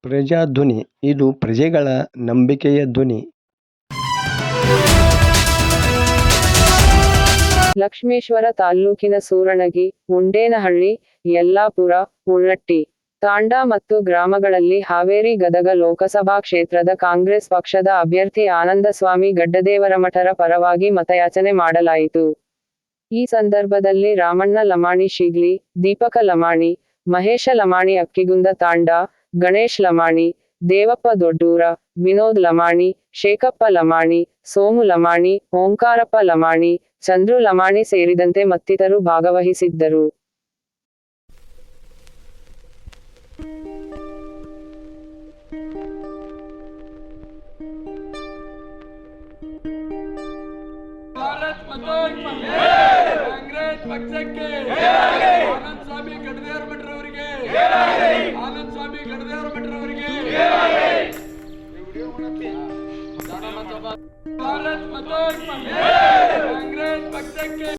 ಪ್ರಜಾಧ್ವನಿ ಇದು ಪ್ರಜೆಗಳ ನಂಬಿಕೆಯ ಧ್ವನಿ. ಲಕ್ಷ್ಮೇಶ್ವರ ತಾಲ್ಲೂಕಿನ ಸೂರಣಗಿ, ಮುಂಡೇನಹಳ್ಳಿ, ಯಲ್ಲಾಪುರ, ಉಳ್ಳಟ್ಟಿ, ತಾಂಡಾ ಮತ್ತು ಗ್ರಾಮಗಳಲ್ಲಿ ಹಾವೇರಿ ಗದಗ ಲೋಕಸಭಾ ಕ್ಷೇತ್ರದ ಕಾಂಗ್ರೆಸ್ ಪಕ್ಷದ ಅಭ್ಯರ್ಥಿ ಆನಂದಸ್ವಾಮಿ ಗಡ್ಡದೇವರಮಠರ ಪರವಾಗಿ ಮತಯಾಚನೆ ಮಾಡಲಾಯಿತು. ಈ ಸಂದರ್ಭದಲ್ಲಿ ರಾಮಣ್ಣ ಲಮಾಣಿ ಶೀಗ್ಲಿ, ದೀಪಕ ಲಮಾಣಿ, ಮಹೇಶ ಲಮಾಣಿ ಅಕ್ಕಿಗುಂದ ತಾಂಡಾ, ಗಣೇಶ್ ಲಮಾಣಿ, ದೇವಪ್ಪ ದೊಡ್ಡೂರ, ವಿನೋದ್ ಲಮಾಣಿ, ಶೇಖಪ್ಪ ಲಮಾಣಿ, ಸೋಮು ಲಮಾಣಿ, ಓಂಕಾರಪ್ಪ ಲಮಾಣಿ, ಚಂದ್ರು ಲಮಾಣಿ ಸೇರಿದಂತೆ ಮತ್ತಿತರರು ಭಾಗವಹಿಸಿದ್ದರು. ಭಾರತ್ ಮಾತಾ ಕಿ ಜೈ. ಕಾಂಗ್ರೆಸ್ ಪಕ್ಷಕ್ಕೆ ಆನಂದಸ್ವಾಮಿ ಗಡ್ಡದೇವರಮಠರವರಿಗೆ, ಆನಂದಸ್ವಾಮಿ ಗಡ್ಡದೇವರಮಠರವರಿಗೆ. ಭಾರತ್ ಮಾತಾ ಕಿ ಜೈ. ಕಾಂಗ್ರೆಸ್ ಪಕ್ಷಕ್ಕೆ